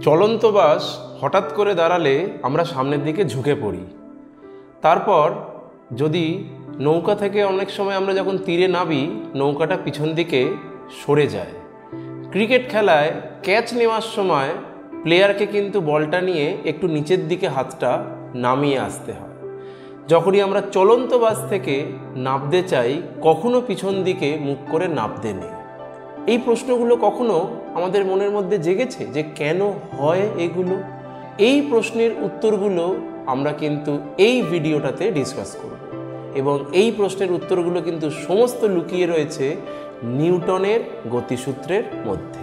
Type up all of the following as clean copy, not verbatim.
চলন্ত বাস হঠাৎ করে দাঁড়ালে আমরা সামনের দিকে ঝুঁকে পড়ি। তারপর যদি নৌকা থেকে অনেক সময় আমরা যখন তীরে নামি, নৌকাটা পিছন দিকে সরে যায়। ক্রিকেট খেলায় ক্যাচ নেওয়ার সময় প্লেয়ারকে কিন্তু বলটা নিয়ে একটু নিচের দিকে হাতটা নামিয়ে আসতে হয়। যখনই আমরা চলন্ত বাস থেকে নামতে চাই, কখনো পিছন দিকে মুখ করে নামতে নেই। এই প্রশ্নগুলো কখনো আমাদের মনের মধ্যে জেগেছে যে কেন হয় এগুলো? এই প্রশ্নের উত্তরগুলো আমরা কিন্তু এই ভিডিওটাতে ডিসকাস করব, এবং এই প্রশ্নের উত্তরগুলো কিন্তু সমস্ত লুকিয়ে রয়েছে নিউটনের গতিসূত্রের মধ্যে।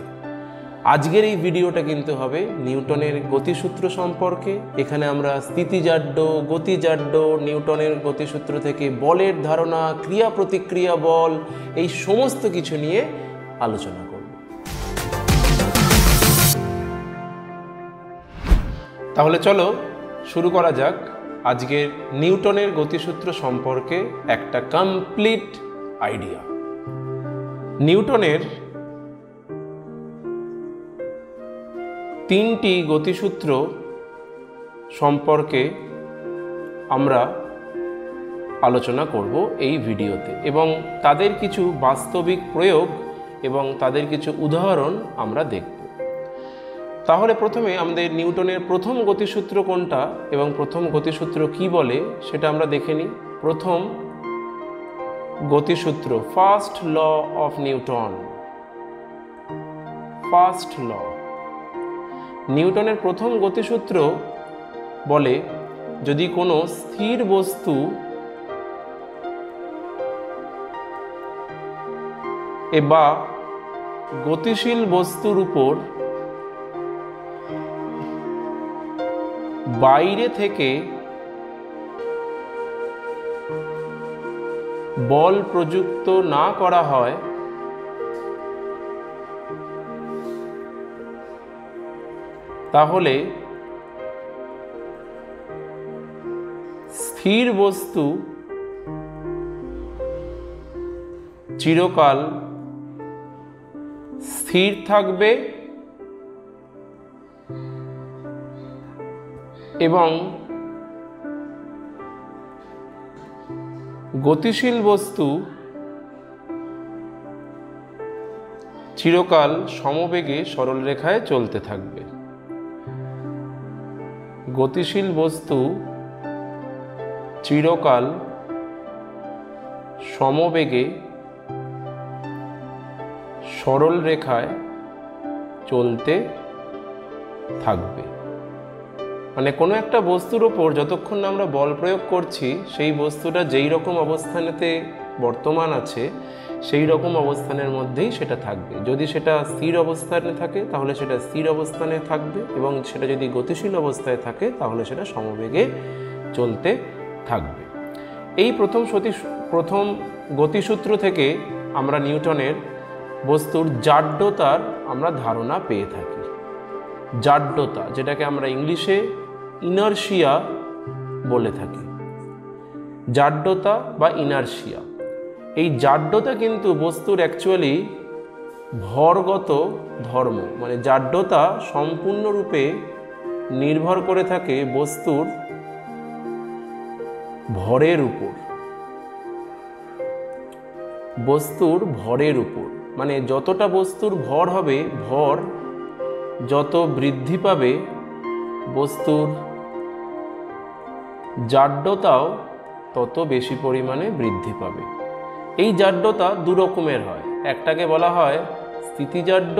আজকের এই ভিডিওটা কিন্তু হবে নিউটনের গতিসূত্র সম্পর্কে। এখানে আমরা স্থিতিজাড্য, গতিজাড্য, নিউটনের গতিসূত্র থেকে বলের ধারণা, ক্রিয়া প্রতিক্রিয়া বল, এই সমস্ত কিছু নিয়ে আলোচনা করব। তাহলে চলো শুরু করা যাক আজকের নিউটনের গতিসূত্র সম্পর্কে একটা কমপ্লিট আইডিয়া। নিউটনের তিনটি গতিসূত্র সম্পর্কে আমরা আলোচনা করব এই ভিডিওতে, এবং তাদের কিছু বাস্তবিক প্রয়োগ এবং তাদের কিছু উদাহরণ আমরা দেখব। তাহলে প্রথমে আমাদের নিউটনের প্রথম গতিসূত্র কোনটা এবং প্রথম গতিসূত্র কি বলে সেটা আমরা দেখে নিই। প্রথম গতিসূত্র, first law of Newton. First law. নিউটনের প্রথম গতিসূত্র বলে, যদি কোনো স্থির বস্তু বা গতিশীল বস্তুর উপর বাইরে থেকে বল প্রযুক্ত না করা হয়, তাহলে স্থির বস্তু চিরকাল স্থির থাকবে এবং গতিশীল বস্তু চিরকাল সমবেগে সরলরেখায় চলতে থাকবে। গতিশীল বস্তু চিরকাল সমবেগে সরল রেখায় চলতে থাকবে। মানে কোনো একটা বস্তুর ওপর যতক্ষণ না আমরা বল প্রয়োগ করছি, সেই বস্তুটা যেই রকম অবস্থানেতে বর্তমান আছে সেই রকম অবস্থানের মধ্যেই সেটা থাকবে। যদি সেটা স্থির অবস্থানে থাকে তাহলে সেটা স্থির অবস্থানে থাকবে, এবং সেটা যদি গতিশীল অবস্থায় থাকে তাহলে সেটা সমবেগে চলতে থাকবে। এই প্রথম গতিসূত্র থেকে আমরা নিউটনের বস্তুর জাড্যতার আমরা ধারণা পেয়ে থাকি। জাড্যতা, যেটাকে আমরা ইংলিশে ইনারশিয়া বলে থাকি। জাড্যতা বা ইনারশিয়া, এই জাড্যতা কিন্তু বস্তুর অ্যাকচুয়ালি ভরগত ধর্ম। মানে জাড্যতা সম্পূর্ণরূপে নির্ভর করে থাকে বস্তুর ভরের উপর। বস্তুর ভরের উপর, মানে যতটা বস্তুর ভর হবে, ভর যত বৃদ্ধি পাবে বস্তুর জাড্যতাও তত বেশি পরিমাণে বৃদ্ধি পাবে। এই জাড্যতা দু রকমের হয়, একটাকে বলা হয় স্থিতিজাড্য,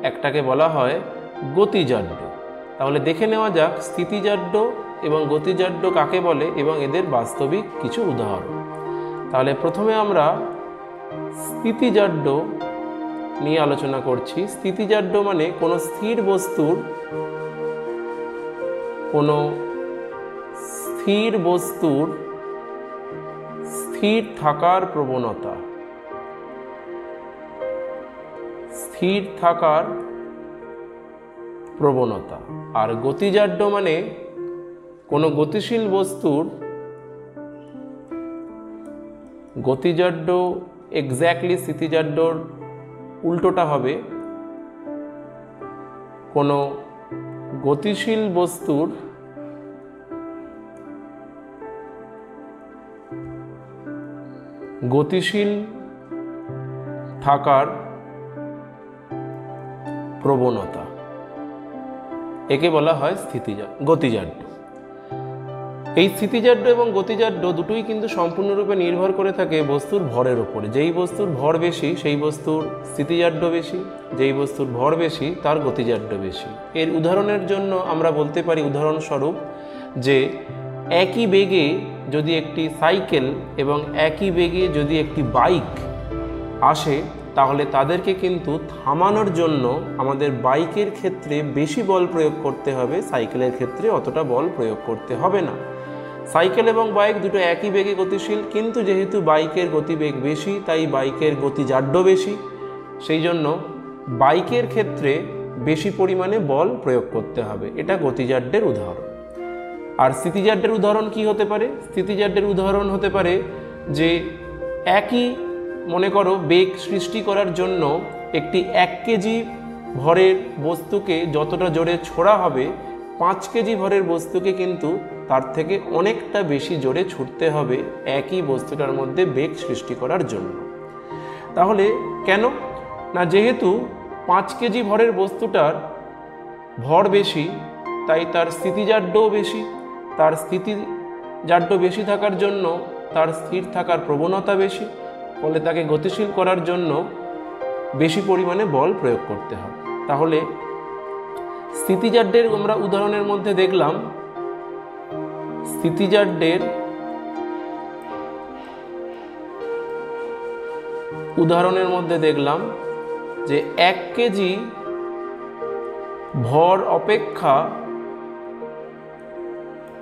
একটাকে বলা হয় গতিজাড্য। তাহলে দেখে নেওয়া যাক স্থিতিজাড্য এবং গতিজাড্য কাকে বলে এবং এদের বাস্তবিক কিছু উদাহরণ। তাহলে প্রথমে আমরা স্থিতিজাড্য নিয়ে আলোচনা করছি। স্থিতিজাড্য মানে কোনো স্থির বস্তুর স্থির থাকার প্রবণতা। স্থির থাকার প্রবণতা। আর গতিজাড্য মানে কোনো গতিশীল বস্তুর, গতিজাড্য এক্স্যাক্টলি স্থিতিজাড্যর উল্টোটা হবে, কোনো গতিশীল বস্তুর গতিশীল থাকার প্রবণতা, একে বলা হয় গতিজাড্য। এই স্থিতিজাড্য এবং গতিজাড্য দুটোই কিন্তু সম্পূর্ণরূপে নির্ভর করে থাকে বস্তুর ভরের উপরে। যেই বস্তুর ভর বেশি সেই বস্তুর স্থিতিজাড্য বেশি, যেই বস্তুর ভর বেশি তার গতিজাড্য বেশি। এর উদাহরণের জন্য আমরা বলতে পারি, উদাহরণস্বরূপ, যে একই বেগে যদি একটি সাইকেল এবং একই বেগে যদি একটি বাইক আসে, তাহলে তাদেরকে কিন্তু থামানোর জন্য আমাদের বাইকের ক্ষেত্রে বেশি বল প্রয়োগ করতে হবে, সাইকেলের ক্ষেত্রে অতটা বল প্রয়োগ করতে হবে না। সাইকেল এবং বাইক দুটো একই বেগে গতিশীল, কিন্তু যেহেতু বাইকের গতিবেগ বেশি তাই বাইকের গতিজাড্য বেশি, সেই জন্য বাইকের ক্ষেত্রে বেশি পরিমাণে বল প্রয়োগ করতে হবে। এটা গতিজাড্যের উদাহরণ। আর স্থিতিজাড্যের উদাহরণ কি হতে পারে? স্থিতিজাড্যের উদাহরণ হতে পারে যে একই, মনে করো, বেগ সৃষ্টি করার জন্য একটি 1 কেজি ভরের বস্তুকে যতটা জোরে ছোড়া হবে, 5 কেজি ভরের বস্তুকে কিন্তু তার থেকে অনেকটা বেশি জোরে ছুটতে হবে একই বস্তুটার মধ্যে বেগ সৃষ্টি করার জন্য। তাহলে কেন না, যেহেতু 5 কেজি ভরের বস্তুটার ভর বেশি তাই তার স্থিতিজাড্যও বেশি। তার স্থিতিজাড্য বেশি থাকার জন্য তার স্থির থাকার প্রবণতা বেশি, ফলে তাকে গতিশীল করার জন্য বেশি পরিমাণে বল প্রয়োগ করতে হবে। তাহলে স্থিতিজাড্যের আমরা উদাহরণের মধ্যে দেখলাম, স্থিতিজাড্যের উদাহরণের মধ্যে দেখলাম যে 1 কেজি ভর অপেক্ষা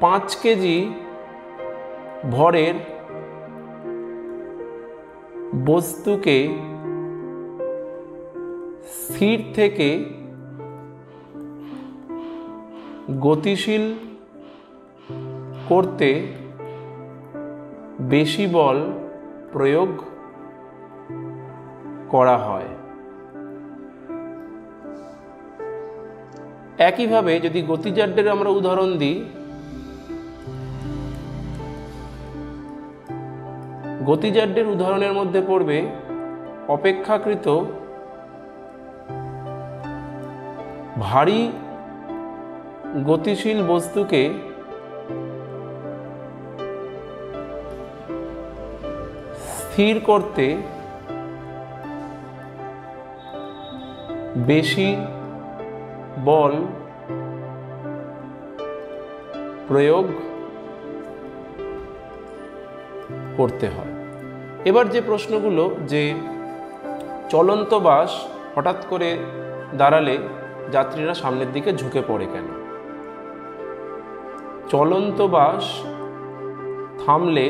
5 কেজি ভরের বস্তুকে স্থির থেকে গতিশীল করতে বেশি বল প্রয়োগ করা হয়। একইভাবে যদি গতিজাড্যের আমরা উদাহরণ দিই, গতিজাড্যের উদাহরণের মধ্যে পড়বে অপেক্ষাকৃত ভারী গতিশীল বস্তুকে স্থির করতে বেশি বল প্রয়োগ করতে হয়। এবার যে প্রশ্নগুলো, যে চলন্ত বাস হঠাৎ করে দাঁড়ালে যাত্রীরা সামনের দিকে ঝুঁকে পড়ে কেন? চলন্ত বাস থামলে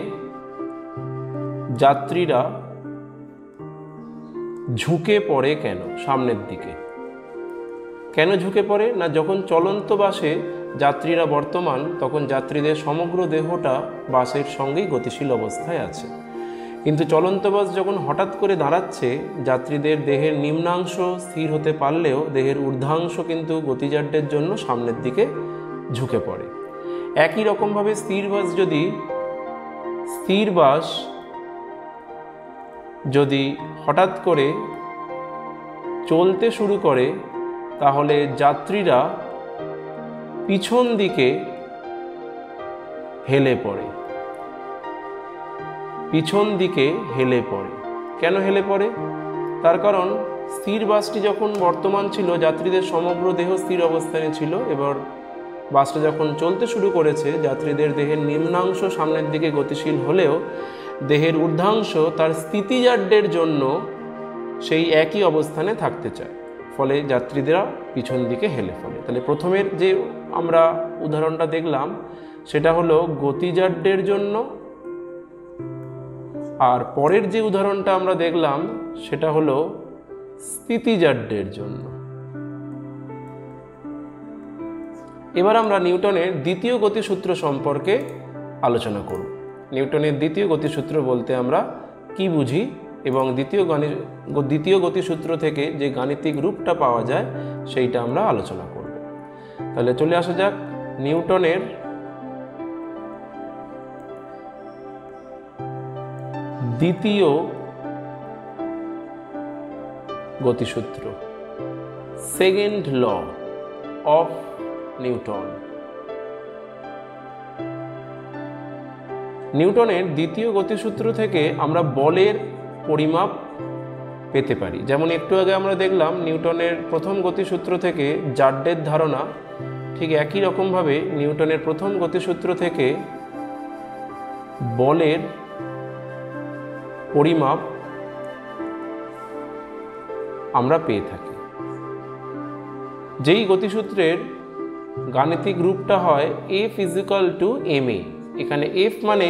যাত্রীরা ঝুঁকে পড়ে কেন সামনের দিকে? কেন ঝুঁকে পড়ে না, যখন চলন্ত বাসে যাত্রীরা বর্তমান, তখন যাত্রীদের সমগ্র দেহটা বাসের সঙ্গেই গতিশীল অবস্থায় আছে। কিন্তু চলন্ত বাস যখন হঠাৎ করে দাঁড়াচ্ছে, যাত্রীদের দেহের নিম্নাংশ স্থির হতে পারলেও দেহের ঊর্ধ্বাংশ কিন্তু গতিজাড্যের জন্য সামনের দিকে ঝুঁকে পড়ে। একই রকমভাবে স্থির বাস যদি হঠাৎ করে চলতে শুরু করে, তাহলে যাত্রীরা পিছন দিকে হেলে পড়ে। কেন হেলে পড়ে? তার কারণ স্থির বাসটি যখন বর্তমান ছিল, যাত্রীদের সমগ্র দেহ স্থির অবস্থানে ছিল। এবার বাসটা যখন চলতে শুরু করেছে, যাত্রীদের দেহের নিম্নাংশ সামনের দিকে গতিশীল হলেও দেহের ঊর্ধ্বাংশ তার স্থিতিজাড্যের জন্য সেই একই অবস্থানে থাকতে চায়, ফলে যাত্রীরা পিছন দিকে হেলে পড়ে। তাহলে প্রথমের যে আমরা উদাহরণটা দেখলাম সেটা হলো গতিজাড্যের জন্য, আর পরের যে উদাহরণটা আমরা দেখলাম সেটা হলো স্থিতিজাড্যের জন্য। এবার আমরা নিউটনের দ্বিতীয় গতিসূত্র সম্পর্কে আলোচনা করব। নিউটনের দ্বিতীয় গতিসূত্র বলতে আমরা কি বুঝি এবং দ্বিতীয় গতিসূত্র থেকে যে গাণিতিক রূপটা পাওয়া যায় সেইটা আমরা আলোচনা করব। তাহলে চলে আসা যাক নিউটনের দ্বিতীয় গতিসূত্র, সেকেন্ড ল অফ নিউটন। নিউটনের দ্বিতীয় গতিসূত্র থেকে আমরা বলের পরিমাপ পেতে পারি। যেমন একটু আগে আমরা দেখলাম নিউটনের প্রথম গতিসূত্র থেকে জাড্ডের ধারণা, ঠিক একই রকমভাবে নিউটনের প্রথম গতিসূত্র থেকে বলের পরিমাপ আমরা পেয়ে থাকি। যেই গতিসূত্রের গাণিতিক রূপটা হয় F = ma। এখানে F মানে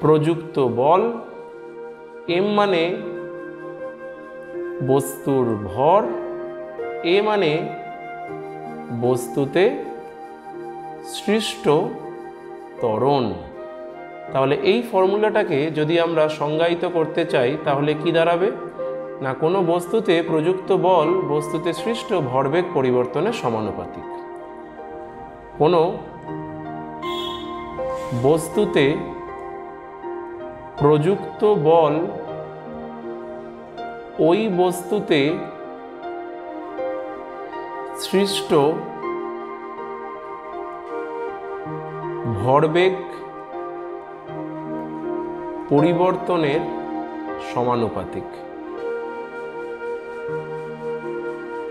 প্রযুক্ত বল, m মানে বস্তুর ভর, a মানে বস্তুতে সৃষ্ট ত্বরণ। তাহলে এই ফর্মুলাটাকে যদি আমরা সংজ্ঞায়িত করতে চাই তাহলে কি দাঁড়াবে না, কোনো বস্তুতে প্রযুক্ত বল বস্তুতে সৃষ্ট ভরবেগ পরিবর্তনের সমানুপাতিক। কোনো বস্তুতে প্রযুক্ত বল ওই বস্তুতে সৃষ্ট ভরবেগ পরিবর্তনের সমানুপাতিক।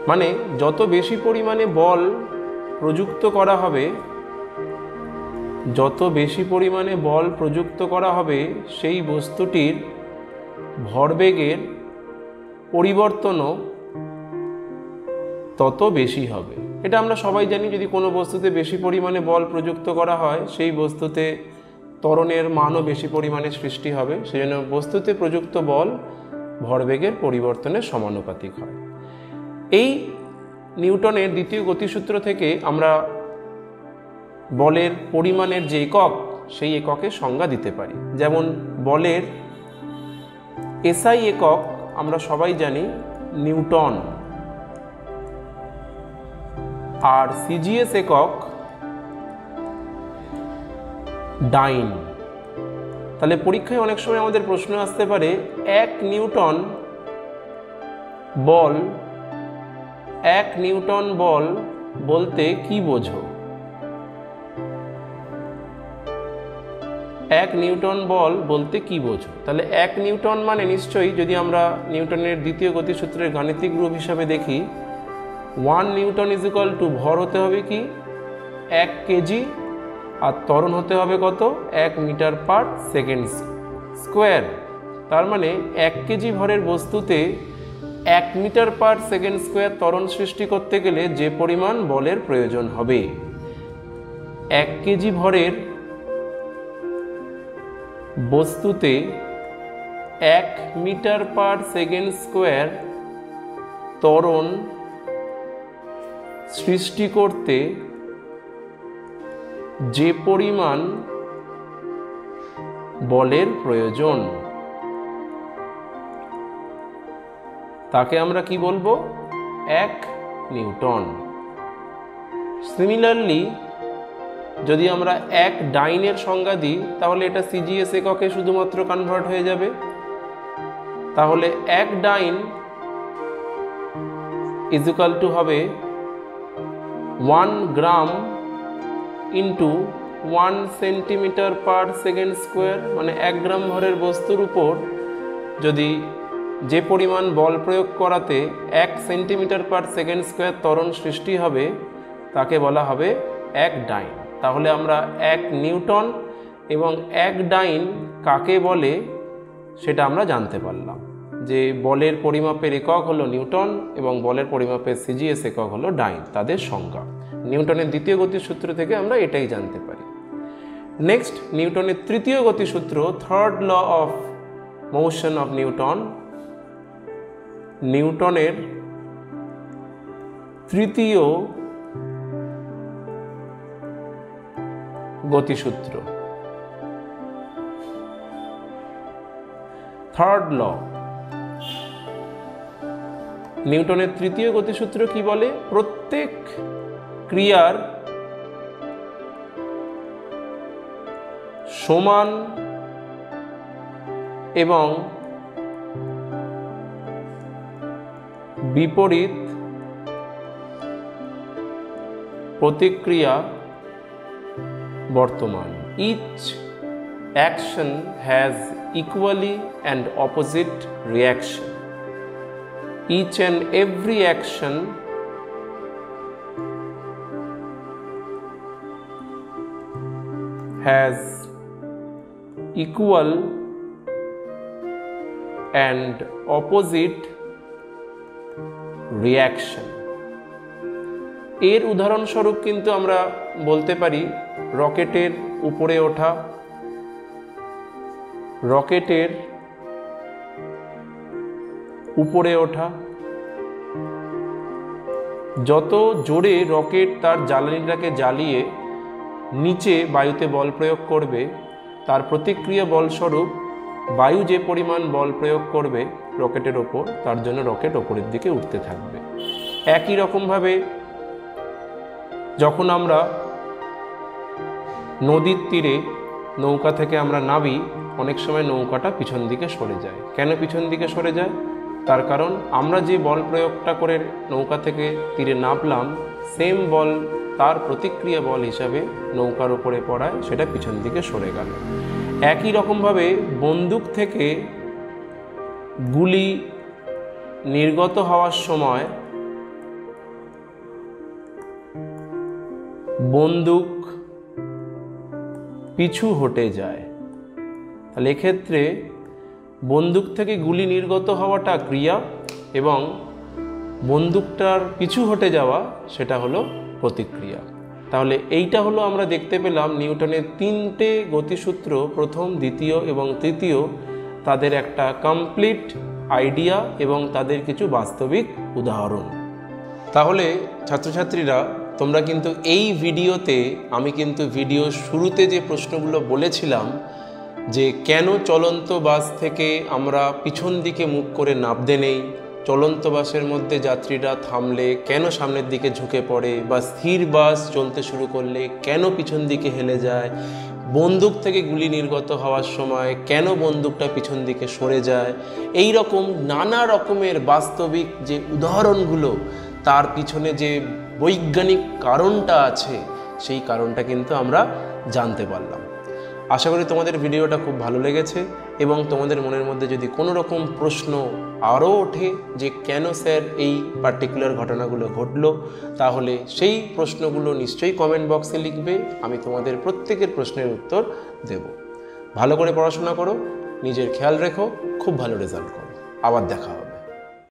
মানে যত বেশি পরিমাণে বল প্রযুক্ত করা হবে, যত বেশি পরিমাণে বল প্রযুক্ত করা হবে সেই বস্তুটির ভরবেগের পরিবর্তনও তত বেশি হবে। এটা আমরা সবাই জানি, যদি কোনো বস্তুতে বেশি পরিমাণে বল প্রযুক্ত করা হয় সেই বস্তুতে ত্বরণের মানও বেশি পরিমাণে সৃষ্টি হবে। সেজন্য বস্তুতে প্রযুক্ত বল ভরবেগের পরিবর্তনের সমানুপাতিক হয়। এই নিউটনের দ্বিতীয় গতিসূত্র থেকে আমরা বলের পরিমাণের যে একক সেই এককের সংজ্ঞা দিতে পারি। যেমন বলের এসআই একক আমরা সবাই জানি নিউটন, আর সিজিএস একক ডাইন। তাহলে পরীক্ষায় অনেক সময় আমাদের প্রশ্ন আসতে পারে 1 নিউটন বল বলতে কি বোঝো? 1 নিউটন বল বলতে কি বোঝো? তাহলে 1 নিউটন মানে নিশ্চয়ই, যদি আমরা নিউটনের দ্বিতীয় গতিসূত্রের গাণিতিক রূপ হিসাবে দেখি, 1 নিউটন = ভর হতে হবে কি 1 কেজি, আর ত্বরণ হতে হবে কত 1 মিটার/সেকেন্ড স্কোয়ার। তার মানে 1 কেজি ভরের বস্তুতে 1 মিটার/সেকেন্ড স্কোয়ার ত্বরণ সৃষ্টি করতে গেলে যে পরিমাণ বলের প্রয়োজন হবে, 1 কেজি ভরের বস্তুতে 1 মিটার/সেকেন্ড স্কোয়ার ত্বরণ সৃষ্টি করতে যে পরিমাণ বলের প্রয়োজন তাকে আমরা কি বলবো? 1 নিউটন। সিমিলারলি যদি আমরা 1 ডাইনের সংজ্ঞা দিই তাহলে এটা সিজিএস এককে শুধুমাত্র কনভার্ট হয়ে যাবে। তাহলে 1 ডাইন = হবে 1 গ্রাম ইন্টু 1 সেন্টিমিটার/সেকেন্ড স্কোয়ার। মানে 1 গ্রাম ভরের বস্তুর উপর যদি যে পরিমাণ বল প্রয়োগ করাতে 1 সেন্টিমিটার/সেকেন্ড স্কোয়ার ত্বরণ সৃষ্টি হবে তাকে বলা হবে 1 ডাইন। তাহলে আমরা 1 নিউটন এবং 1 ডাইন কাকে বলে সেটা আমরা জানতে পারলাম, যে বলের পরিমাপের একক হলো নিউটন এবং বলের পরিমাপের সিজিএস একক হলো ডাইন, তাদের সংজ্ঞা। নিউটনের দ্বিতীয় গতিসূত্র থেকে আমরা এটাই জানতে পারি। নেক্সট, নিউটনের তৃতীয় গতিসূত্র, third law of motion of Newton. নিউটনের তৃতীয় গতিসূত্র, থার্ড ল। নিউটনের তৃতীয় গতিসূত্র কি বলে? প্রত্যেক ক্রিয়ার সমান এবং বিপরীত প্রতিক্রিয়া বর্তমান। Each action has equally and opposite reaction. Each and every action has equal and opposite reaction. এর উদাহরণস্বরূপ কিন্তু আমরা বলতে পারি রকেটের উপরে ওঠা, রকেটের উপরে ওঠা। যত জোরে রকেট তার জ্বালানিটাকে জ্বালিয়ে নিচে বায়ুতে বল প্রয়োগ করবে, তার প্রতিক্রিয়া বলস্বরূপ বায়ু যে পরিমাণ বল প্রয়োগ করবে রকেটের ওপর, তার জন্য রকেট ওপরের দিকে উঠতে থাকবে। একই রকমভাবে যখন আমরা নদীর তীরে নৌকা থেকে আমরা নামি, অনেক সময় নৌকাটা পিছন দিকে সরে যায়। কেন পিছন দিকে সরে যায়? তার কারণ আমরা যে বল প্রয়োগটা করে নৌকা থেকে তীরে নামলাম, সেম বল তার প্রতিক্রিয়া বল হিসাবে নৌকার উপরে পড়ায় সেটা পিছন দিকে সরে গেল। একই রকমভাবে বন্দুক থেকে গুলি নির্গত হওয়ার সময় বন্দুক পিছু হটে যায়। তাহলে এক্ষেত্রে বন্দুক থেকে গুলি নির্গত হওয়াটা ক্রিয়া এবং বন্দুকটার পিছু হটে যাওয়া সেটা হলো প্রতিক্রিয়া। তাহলে এইটা হলো আমরা দেখতে পেলাম নিউটনের তিনটে গতিসূত্র, প্রথম, দ্বিতীয় এবং তৃতীয়, তাদের একটা কমপ্লিট আইডিয়া এবং তাদের কিছু বাস্তবিক উদাহরণ। তাহলে ছাত্রছাত্রীরা, তোমরা কিন্তু এই ভিডিওতে আমি কিন্তু ভিডিও শুরুতে যে প্রশ্নগুলো বলেছিলাম যে কেন চলন্ত বাস থেকে আমরা পিছন দিকে মুখ করে নামতে নেই, চলন্ত বাসের মধ্যে যাত্রীরা থামলে কেন সামনের দিকে ঝুঁকে পড়ে, বা স্থির বাস চলতে শুরু করলে কেন পিছন দিকে হেলে যায়, বন্দুক থেকে গুলি নির্গত হওয়ার সময় কেন বন্দুকটা পিছন দিকে সরে যায়, এই রকম নানা রকমের বাস্তবিক যে উদাহরণগুলো, তার পিছনে যে বৈজ্ঞানিক কারণটা আছে, সেই কারণটা কিন্তু আমরা জানতে পারলাম। আশা করি তোমাদের ভিডিওটা খুব ভালো লেগেছে এবং তোমাদের মনের মধ্যে যদি কোনো রকম প্রশ্ন আরও ওঠে যে কেন স্যার এই পার্টিকুলার ঘটনাগুলো ঘটলো, তাহলে সেই প্রশ্নগুলো নিশ্চয়ই কমেন্ট বক্সে লিখবে। আমি তোমাদের প্রত্যেকের প্রশ্নের উত্তর দেব। ভালো করে পড়াশোনা করো, নিজের খেয়াল রেখো, খুব ভালো রেজাল্ট করো। আবার দেখা হবে।